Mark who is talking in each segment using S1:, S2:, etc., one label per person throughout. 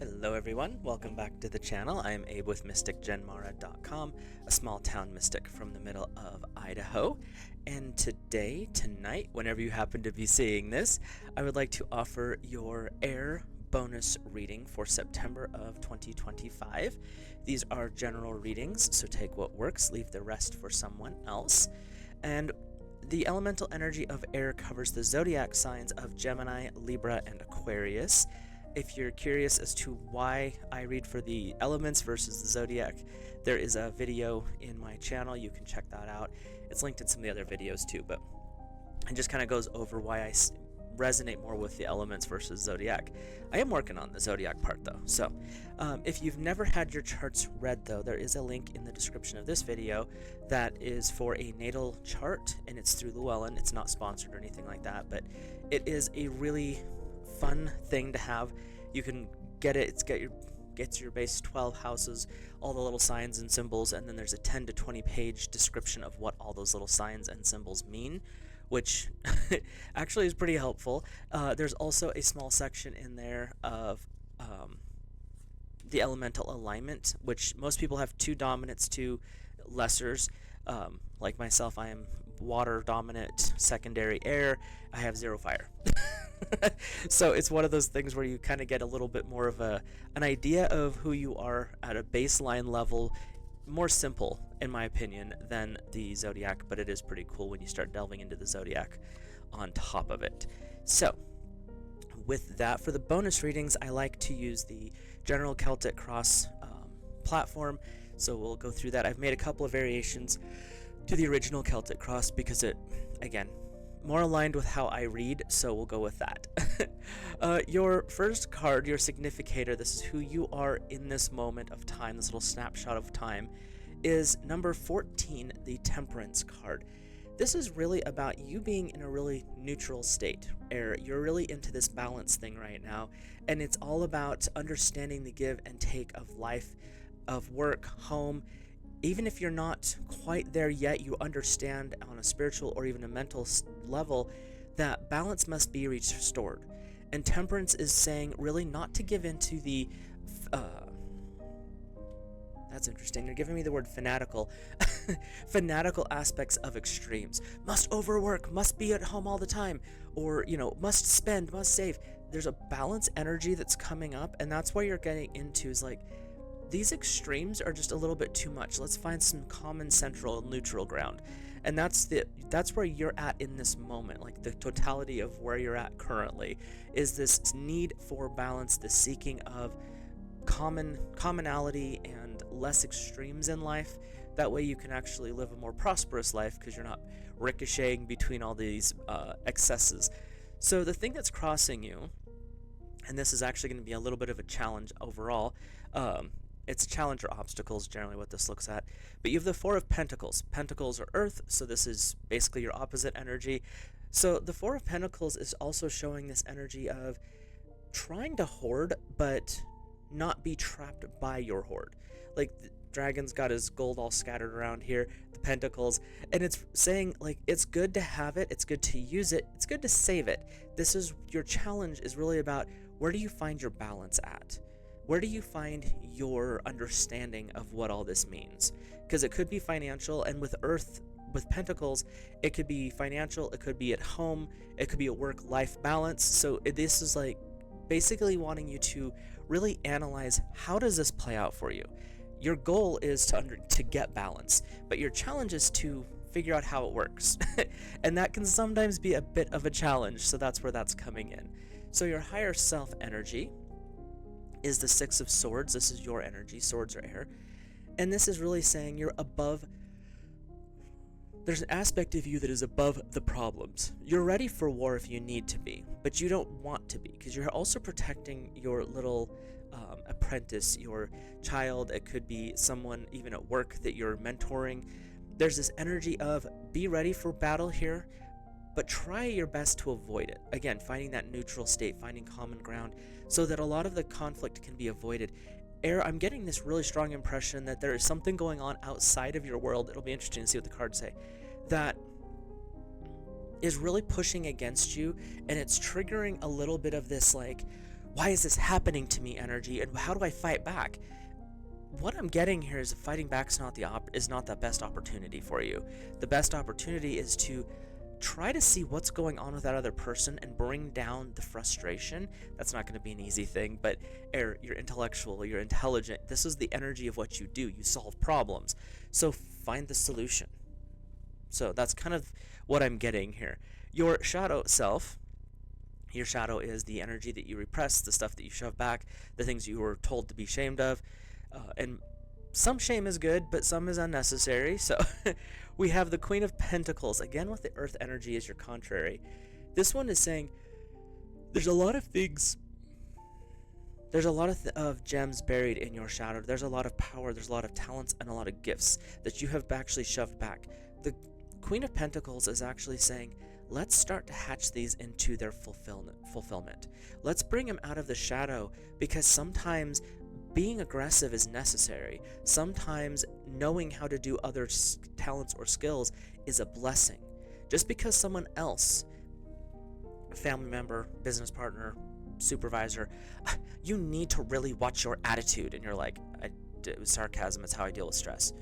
S1: Hello everyone, welcome back to the channel. I am Abe with MysticGenMara.com, a small town mystic from the middle of Idaho. And tonight, whenever you happen to be seeing this, I would like to offer your air bonus reading for September of 2025. These are general readings, so take what works, leave the rest for someone else. And the elemental energy of air covers the zodiac signs of Gemini, Libra, and Aquarius. If you're curious as to why I read for the elements versus the zodiac, there is a video in my channel. You can check that out. It's linked in some of the other videos too, but it just kind of goes over why I resonate more with the elements versus zodiac. I am working on the zodiac part though. So if you've never had your charts read though, there is a link in the description of this video that is for a natal chart, and it's through Llewellyn. It's not sponsored or anything like that, but it is a really fun thing to have. You can get it. Gets your base 12 houses, all the little signs and symbols, and then there's a 10 to 20 page description of what all those little signs and symbols mean, which actually is pretty helpful. There's also a small section in there of the elemental alignment, which most people have 2 dominants, 2 lessers. Like myself, I am water dominant, secondary air. I have 0 fire. So it's one of those things where you kind of get a little bit more of an idea of who you are at a baseline level, more simple in my opinion than the zodiac, but it is pretty cool when you start delving into the zodiac on top of it. So with that, for the bonus readings, I like to use the General Celtic Cross platform, so we'll go through that. I've made a couple of variations to the original Celtic Cross because it, again, more aligned with how I read, so we'll go with that. Your first card, your significator, this is who you are in this moment of time, this little snapshot of time, is number 14, the Temperance card. This is really about you being in a really neutral state. You're really into this balance thing right now, and it's all about understanding the give and take of life, of work, home. Even if you're not quite there yet, you understand on a spiritual or even a mental level that balance must be restored. And temperance is saying really not to give into the that's interesting, they're giving me the word fanatical fanatical aspects of extremes. Must overwork, must be at home all the time, or must spend, must save. There's a balance energy that's coming up, and that's what you're getting into, is like, these extremes are just a little bit too much. Let's find some common central neutral ground. And that's where you're at in this moment. Like, the totality of where you're at currently is this need for balance, the seeking of commonality and less extremes in life. That way you can actually live a more prosperous life because you're not ricocheting between all these excesses. So the thing that's crossing you, and this is actually going to be a little bit of a challenge overall, it's a challenge or obstacles, generally what this looks at. But you have the 4 of Pentacles. Pentacles are earth, so this is basically your opposite energy. So the 4 of Pentacles is also showing this energy of trying to hoard, but not be trapped by your hoard. Like, the dragon's got his gold all scattered around here, the pentacles, and it's saying, like, it's good to have it, it's good to use it, it's good to save it. This is your challenge, is really about, where do you find your balance at? Where do you find your understanding of what all this means? Because it could be financial, and with Earth, with Pentacles, it could be financial, it could be at home, it could be a work-life balance. So this is like basically wanting you to really analyze, how does this play out for you? Your goal is to get balance, but your challenge is to figure out how it works. And that can sometimes be a bit of a challenge, so that's where that's coming in. So your higher self energy is the 6 of Swords. This is your energy. Swords are air. And this is really saying you're above. There's an aspect of you that is above the problems. You're ready for war if you need to be, but you don't want to be, because you're also protecting your little apprentice, your child. It could be someone even at work that you're mentoring. There's this energy of, be ready for battle here, but try your best to avoid it. Again, finding that neutral state, finding common ground, so that a lot of the conflict can be avoided. Air, I'm getting this really strong impression that there is something going on outside of your world. It'll be interesting to see what the cards say, that is really pushing against you, and it's triggering a little bit of this, like, why is this happening to me energy, and how do I fight back? What I'm getting here is fighting back is not the best opportunity for you. The best opportunity is to try to see what's going on with that other person and bring down the frustration. That's not going to be an easy thing, but you're intellectual, you're intelligent. This is the energy of what you do. You solve problems. So find the solution. So that's kind of what I'm getting here. Your shadow self, your shadow is the energy that you repress, the stuff that you shove back, the things you were told to be ashamed of. And some shame is good, but some is unnecessary. So we have the Queen of Pentacles, again with the Earth energy as your contrary. This one is saying there's a lot of things, there's a lot of gems buried in your shadow. There's a lot of power, there's a lot of talents, and a lot of gifts that you have actually shoved back. The Queen of Pentacles is actually saying, let's start to hatch these into their fulfillment. Let's bring them out of the shadow, because sometimes being aggressive is necessary. Sometimes knowing how to do other talents or skills is a blessing. Just because someone else, a family member, business partner, supervisor, you need to really watch your attitude, and you're like, it was sarcasm, it's how I deal with stress.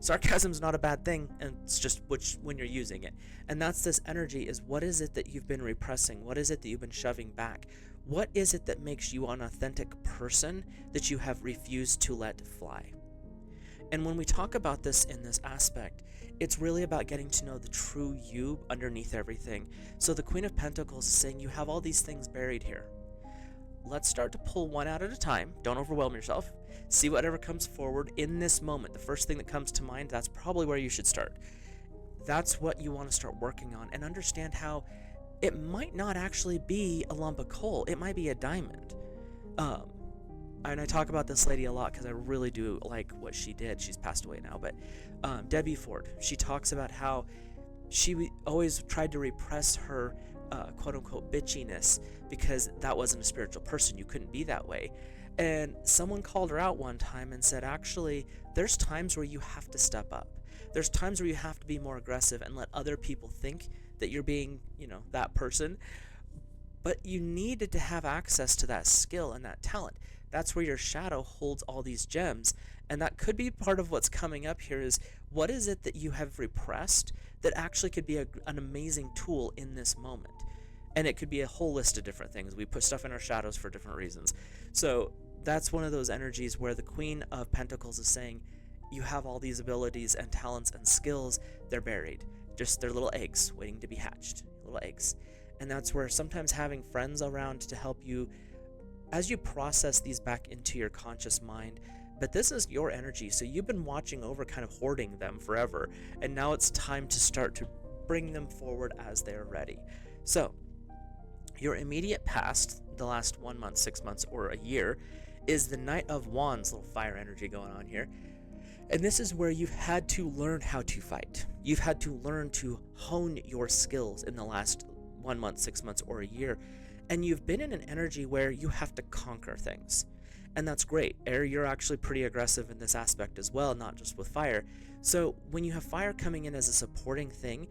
S1: Sarcasm is not a bad thing, and it's just when you're using it. And that's this energy, is what is it that you've been repressing? What is it that you've been shoving back? What is it that makes you an authentic person that you have refused to let fly? And when we talk about this in this aspect, it's really about getting to know the true you underneath everything. So the Queen of Pentacles is saying, you have all these things buried here. Let's start to pull one out at a time. Don't overwhelm yourself. See whatever comes forward in this moment. The first thing that comes to mind, that's probably where you should start. That's what you want to start working on, and understand how it might not actually be a lump of coal. It might be a diamond. And I talk about this lady a lot because I really do like what she did. She's passed away now, but Debbie Ford, she talks about how she always tried to repress her quote-unquote bitchiness, because that wasn't a spiritual person. You couldn't be that way. And someone called her out one time and said, actually, there's times where you have to step up. There's times where you have to be more aggressive and let other people think that you're being, that person. But you needed to have access to that skill and that talent. That's where your shadow holds all these gems. And that could be part of what's coming up here, is what is it that you have repressed that actually could be an amazing tool in this moment? And it could be a whole list of different things. We put stuff in our shadows for different reasons. So that's one of those energies where the Queen of Pentacles is saying, you have all these abilities and talents and skills, they're buried. Just they're little eggs waiting to be hatched, little eggs. And that's where sometimes having friends around to help you as you process these back into your conscious mind. But this is your energy, so you've been watching over, kind of hoarding them forever, and now it's time to start to bring them forward as they're ready. So your immediate past, the last 1 month, 6 months, or a year, is the Knight of Wands, little fire energy going on here. And this is where you've had to learn how to fight. You've had to learn to hone your skills in the last 1 month, 6 months, or a year. And you've been in an energy where you have to conquer things. And that's great. Air, you're actually pretty aggressive in this aspect as well, not just with fire. So when you have fire coming in as a supporting thing,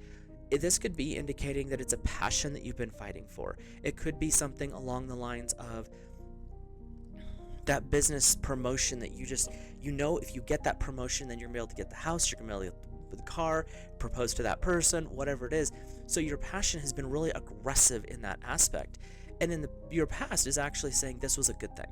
S1: this could be indicating that it's a passion that you've been fighting for. It could be something along the lines of that business promotion that if you get that promotion, then you're going to be able to get the house, you're going to be able to get the car, propose to that person, whatever it is. So your passion has been really aggressive in that aspect. And in your past is actually saying this was a good thing.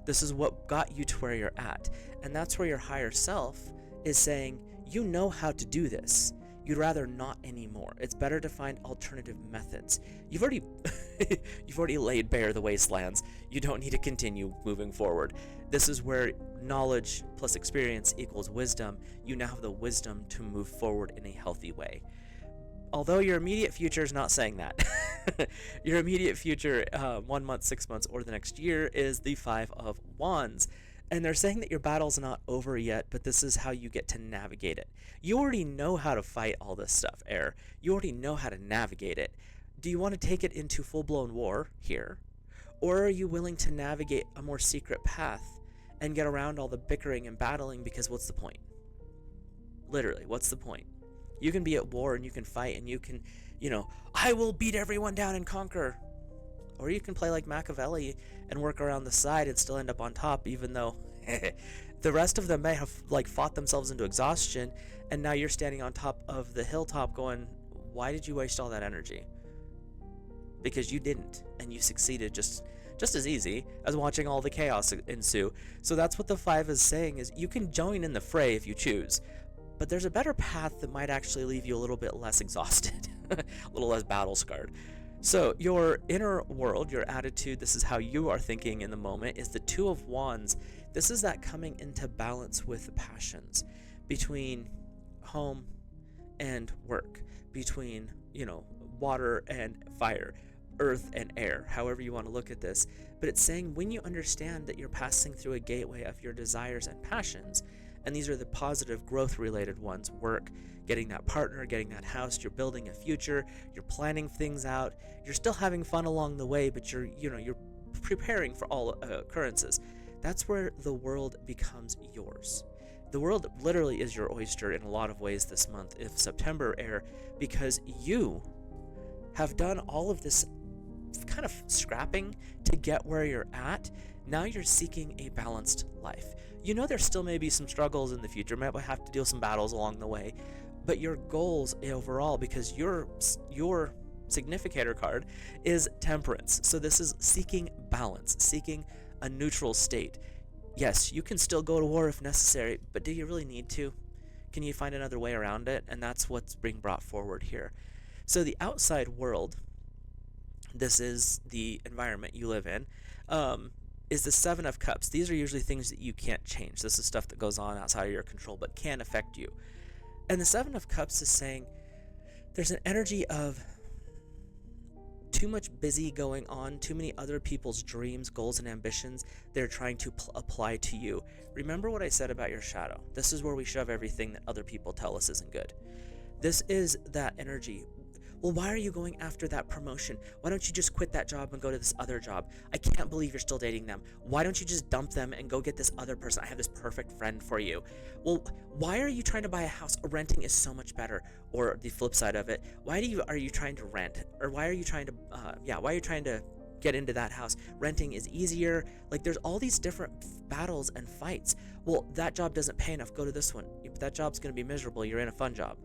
S1: This is what got you to where you're at. And that's where your higher self is saying, you know how to do this. You'd rather not anymore. It's better to find alternative methods. You've already laid bare the wastelands. You don't need to continue moving forward. This is where knowledge plus experience equals wisdom. You now have the wisdom to move forward in a healthy way. Although your immediate future is not saying that. Your immediate future, 1 month, 6 months, or the next year, is the Five of Wands. And they're saying that your battle's not over yet, but this is how you get to navigate it. You already know how to fight all this stuff, Air. You already know how to navigate it. Do you want to take it into full-blown war here? Or are you willing to navigate a more secret path and get around all the bickering and battling, because what's the point? Literally, what's the point? You can be at war and you can fight and you can, I will beat everyone down and conquer. Or you can play like Machiavelli and work around the side and still end up on top, even though the rest of them may have like fought themselves into exhaustion, and now you're standing on top of the hilltop going, why did you waste all that energy? Because you didn't, and you succeeded just as easy as watching all the chaos ensue. So that's what the 5 is saying, is you can join in the fray if you choose, but there's a better path that might actually leave you a little bit less exhausted, a little less battle scarred. So your inner world, your attitude, this is how you are thinking in the moment, is the 2 of Wands. This is that coming into balance with the passions between home and work, between, water and fire, earth and air, however you want to look at this. But it's saying when you understand that you're passing through a gateway of your desires and passions, and these are the positive growth related ones: work, getting that partner, getting that house, you're building a future, you're planning things out, you're still having fun along the way, but you're preparing for all occurrences. That's where the world becomes yours. The world literally is your oyster in a lot of ways this month, if September air, because you have done all of this kind of scrapping to get where you're at. Now you're seeking a balanced life. There still may be some struggles in the future, might have to deal some battles along the way, but your goals overall, because your significator card is Temperance. So this is seeking balance, seeking a neutral state. Yes, you can still go to war if necessary, but do you really need to? Can you find another way around it? And that's what's being brought forward here. So the outside world, this is the environment you live in, is the 7 of Cups. These are usually things that you can't change. This is stuff that goes on outside of your control but can affect you. And the 7 of Cups is saying there's an energy of too much busy going on, too many other people's dreams, goals, and ambitions they're trying to apply to you. Remember what I said about your shadow. This is where we shove everything that other people tell us isn't good. This is that energy. Well, why are you going after that promotion? Why don't you just quit that job and go to this other job? I can't believe you're still dating them. Why don't you just dump them and go get this other person? I have this perfect friend for you. Well, why are you trying to buy a house? Renting is so much better. Or the flip side of it, why are you trying to rent? Or why are you trying to get into that house? Renting is easier. Like, there's all these different battles and fights. Well, that job doesn't pay enough. Go to this one. That job's going to be miserable. You're in a fun job,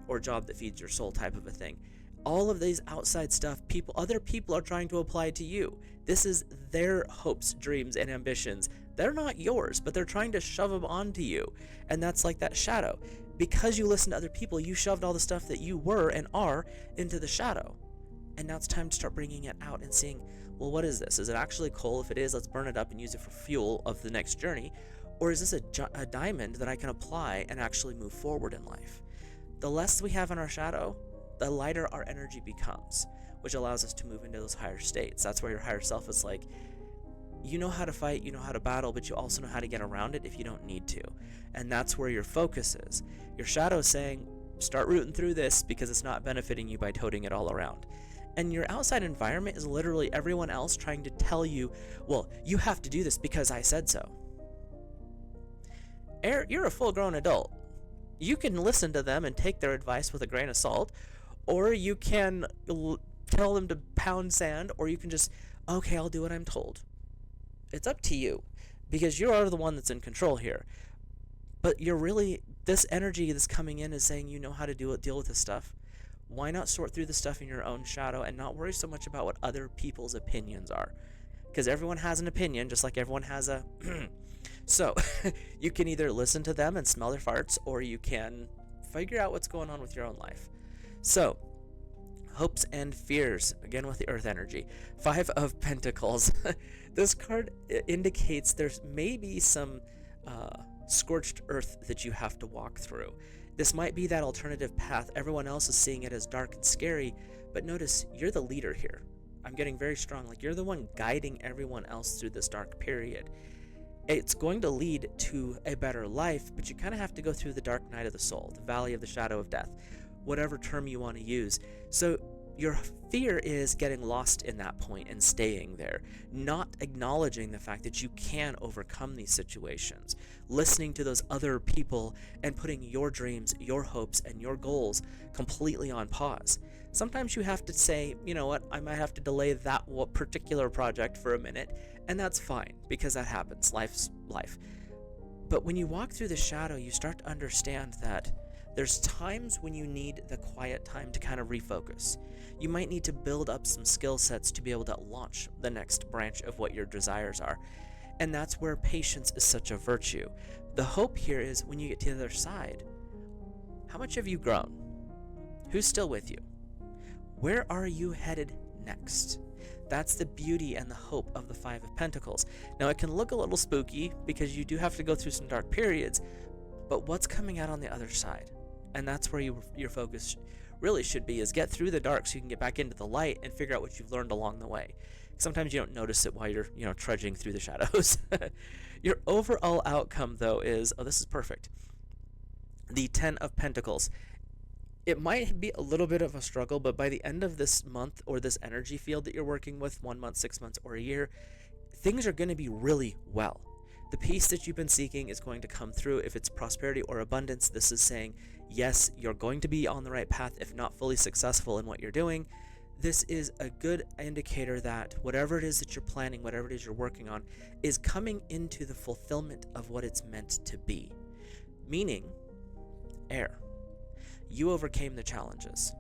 S1: or job that feeds your soul type of a thing. All of these outside stuff, other people are trying to apply to you. This is their hopes, dreams, and ambitions. They're not yours, but they're trying to shove them onto you. And that's like that shadow. Because you listen to other people, you shoved all the stuff that you were and are into the shadow. And now it's time to start bringing it out and seeing, well, what is this? Is it actually coal? If it is, let's burn it up and use it for fuel of the next journey. Or is this a diamond that I can apply and actually move forward in life? The less we have in our shadow, the lighter our energy becomes, which allows us to move into those higher states. That's where your higher self is like, you know how to fight, you know how to battle, but you also know how to get around it if you don't need to. And that's where your focus is. Your shadow is saying, start rooting through this because it's not benefiting you by toting it all around. And your outside environment is literally everyone else trying to tell you, well, you have to do this because I said so. You're a full-grown adult. You can listen to them and take their advice with a grain of salt, or you can tell them to pound sand, or you can just, okay, I'll do what I'm told. It's up to you, because you are the one that's in control here. But this energy that's coming in is saying you know how to deal with this stuff. Why not sort through the stuff in your own shadow and not worry so much about what other people's opinions are? Because everyone has an opinion, just like everyone has a... So, you can either listen to them and smell their farts, or you can figure out what's going on with your own life. So, hopes and fears, again with the earth energy. 5 of Pentacles. This card indicates there's maybe some scorched earth that you have to walk through. This might be that alternative path. Everyone else is seeing it as dark and scary, but notice you're the leader here. I'm getting very strong, like you're the one guiding everyone else through this dark period. It's going to lead to a better life, but you kind of have to go through the dark night of the soul, the valley of the shadow of death, whatever term you want to use. So Your fear is getting lost in that point and staying there, not acknowledging the fact that you can overcome these situations, listening to those other people and putting your dreams, your hopes, and your goals completely on pause. Sometimes you have to say, you know what, I might have to delay that particular project for a minute, and that's fine because that happens. Life's life. But when you walk through the shadow, you start to understand that there's times when you need the quiet time to kind of refocus. You might need to build up some skill sets to be able to launch the next branch of what your desires are. And that's where patience is such a virtue. The hope here is when you get to the other side, how much have you grown? Who's still with you? Where are you headed next? That's the beauty and the hope of the Five of Pentacles. Now, it can look a little spooky because you do have to go through some dark periods, but what's coming out on the other side? And that's where your focus really should be, is get through the dark so you can get back into the light and figure out what you've learned along the way. Sometimes you don't notice it while you're, trudging through the shadows. Your overall outcome, though, is, this is perfect. The Ten of Pentacles. It might be a little bit of a struggle, but by the end of this month or this energy field that you're working with, 1 month, 6 months, or a year, things are going to be really well. The peace that you've been seeking is going to come through. If it's prosperity or abundance, this is saying, yes, you're going to be on the right path, if not fully successful in what you're doing. This is a good indicator that whatever it is that you're planning, whatever it is you're working on, is coming into the fulfillment of what it's meant to be. Meaning, air. You overcame the challenges.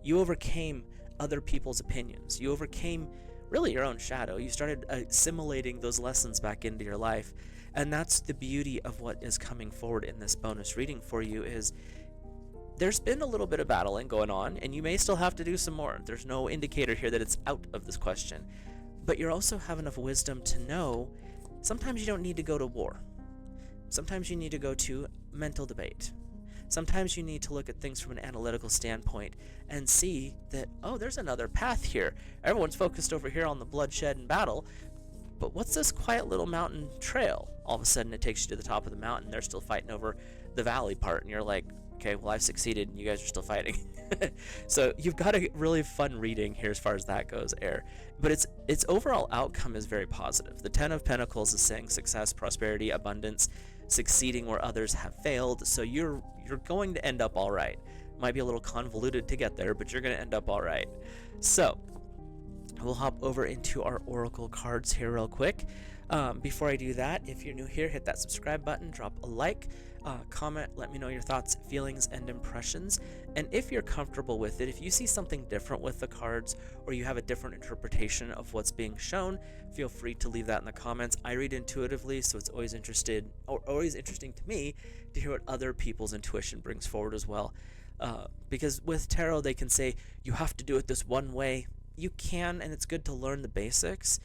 S1: You overcame other people's opinions. You overcame really your own shadow. You started assimilating those lessons back into your life. And that's the beauty of what is coming forward in this bonus reading for you, is there's been a little bit of battling going on, and you may still have to do some more. There's no indicator here that it's out of this question. But you also have enough wisdom to know sometimes you don't need to go to war. Sometimes you need to go to mental debate. Sometimes you need to look at things from an analytical standpoint and see that, there's another path here. Everyone's focused over here on the bloodshed and battle, but what's this quiet little mountain trail? All of a sudden it takes you to the top of the mountain. They're still fighting over the valley part, and you're like, okay, well, I've succeeded and you guys are still fighting. So you've got a really fun reading here as far as that goes, Air. But its overall outcome is very positive. The Ten of Pentacles is saying success, prosperity, abundance, succeeding where others have failed. So you're going to end up all right. Might be a little convoluted to get there, but you're going to end up all right. So we'll hop over into our oracle cards here real quick. Before I do that, if you're new here, hit that subscribe button, drop a like, comment, let me know your thoughts, feelings, and impressions. And if you're comfortable with it, if you see something different with the cards or you have a different interpretation of what's being shown, feel free to leave that in the comments. I read intuitively, so it's always interesting to me to hear what other people's intuition brings forward as well. Because with tarot, they can say, you have to do it this one way. You can, and it's good to learn the basics,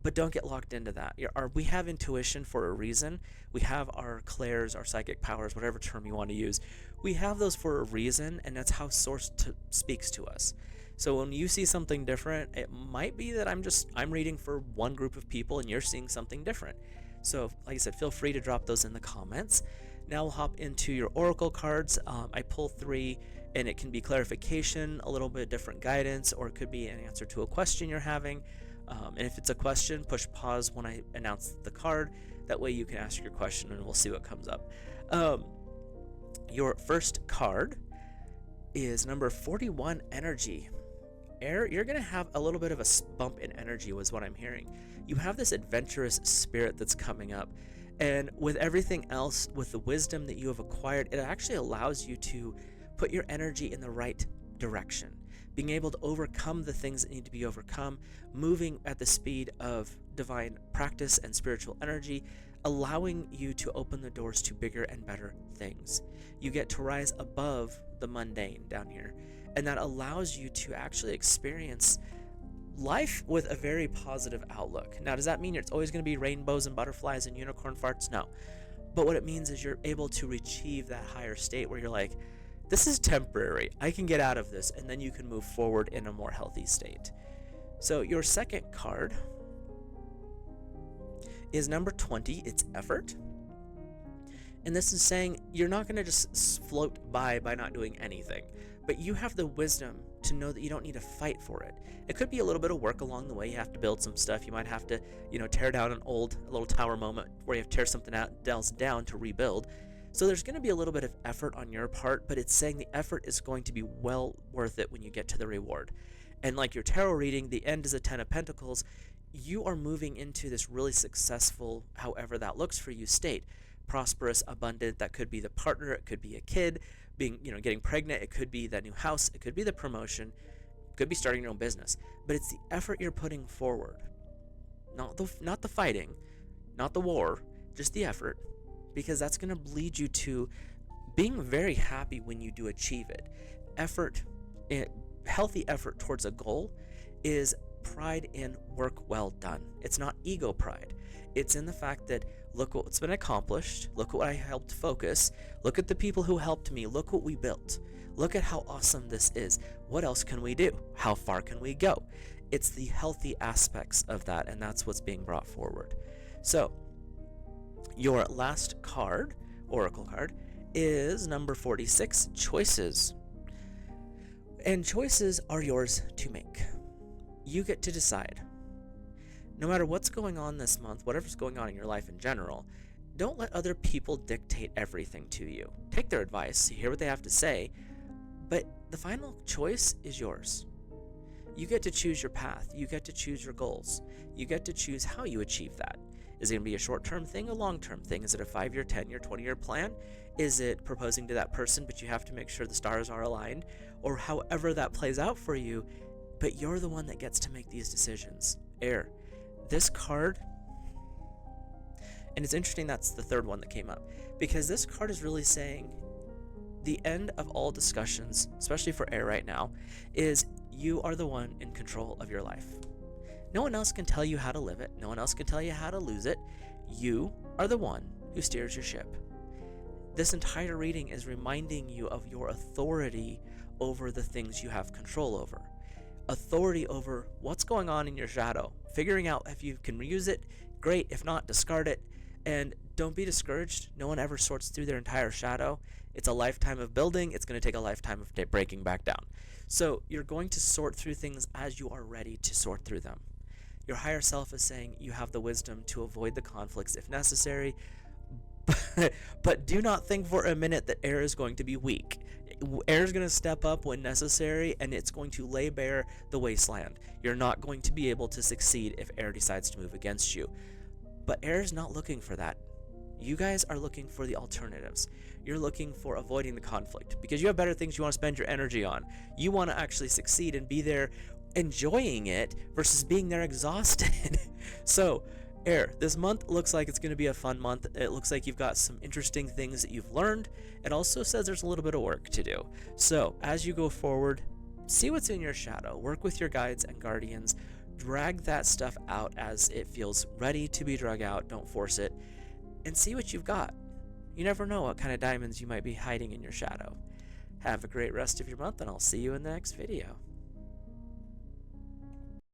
S1: but don't get locked into that. We have intuition for a reason. We have our clairs, our psychic powers, whatever term you want to use. We have those for a reason, and that's how Source speaks to us. So when you see something different, it might be that I'm reading for one group of people and you're seeing something different. So like I said, feel free to drop those in the comments. Now we'll hop into your oracle cards. I pull 3, and it can be clarification, a little bit different guidance, or it could be an answer to a question you're having. And if it's a question, push pause when I announce the card. That way you can ask your question and we'll see what comes up. Your first card is number 41, Energy. Air, you're going to have a little bit of a bump in energy was what I'm hearing. You have this adventurous spirit that's coming up. And with everything else, with the wisdom that you have acquired, it actually allows you to put your energy in the right direction. Being able to overcome the things that need to be overcome, moving at the speed of divine practice and spiritual energy, allowing you to open the doors to bigger and better things. You get to rise above the mundane down here, and that allows you to actually experience life with a very positive outlook. Now, does that mean it's always going to be rainbows and butterflies and unicorn farts? No. But what it means is you're able to achieve that higher state where you're like, this is temporary. I can get out of this, and then you can move forward in a more healthy state. So your second card is number 20. It's effort. And this is saying you're not going to just float by not doing anything, but you have the wisdom to know that you don't need to fight for it. It could be a little bit of work along the way. You have to build some stuff. You might have to, tear down a little tower moment where you have to tear something else down to rebuild. So there's going to be a little bit of effort on your part, but it's saying the effort is going to be well worth it when you get to the reward. And like your tarot reading, the end is a 10 of Pentacles. You are moving into this really successful, however that looks for you, state. Prosperous, abundant. That could be the partner. It could be a kid being, getting pregnant. It could be that new house. It could be the promotion. It could be starting your own business. But it's the effort you're putting forward, not the fighting, not the war, just the effort, because that's going to lead you to being very happy when you do achieve it. Healthy effort towards a goal is pride in work well done. It's not ego pride. It's in the fact that look what's been accomplished, look what I helped focus, look at the people who helped me, look what we built, look at how awesome this is. What else can we do? How far can we go? It's the healthy aspects of that, and that's what's being brought forward. So your last card, oracle card, is number 46, choices. And choices are yours to make. You get to decide. No matter what's going on this month, whatever's going on in your life in general, don't let other people dictate everything to you. Take their advice, hear what they have to say, but the final choice is yours. You get to choose your path. You get to choose your goals. You get to choose how you achieve that. Is it going to be a short-term thing, a long-term thing? Is it a 5-year, 10-year, 20-year plan? Is it proposing to that person, but you have to make sure the stars are aligned? Or however that plays out for you, but you're the one that gets to make these decisions. Air. This card, and it's interesting that's the third one that came up, because this card is really saying the end of all discussions, especially for air right now, is you are the one in control of your life. No one else can tell you how to live it. No one else can tell you how to lose it. You are the one who steers your ship. This entire reading is reminding you of your authority over the things you have control over. Authority over what's going on in your shadow. Figuring out if you can reuse it, great. If not, discard it. And don't be discouraged. No one ever sorts through their entire shadow. It's a lifetime of building. It's going to take a lifetime of breaking back down. So you're going to sort through things as you are ready to sort through them. Your higher self is saying you have the wisdom to avoid the conflicts if necessary, but do not think for a minute that air is going to be weak. Air is going to step up when necessary, and it's going to lay bare the wasteland. You're not going to be able to succeed if air decides to move against you. But air is not looking for that. You guys are looking for the alternatives. You're looking for avoiding the conflict because you have better things you want to spend your energy on. You want to actually succeed and be there enjoying it versus being there exhausted. So, air, this month looks like it's going to be a fun month. It looks like you've got some interesting things that you've learned. It also says there's a little bit of work to do. So, as you go forward, see what's in your shadow. Work with your guides and guardians. Drag that stuff out as it feels ready to be drug out. Don't force it. And see what you've got. You never know what kind of diamonds you might be hiding in your shadow. Have a great rest of your month, and I'll see you in the next video.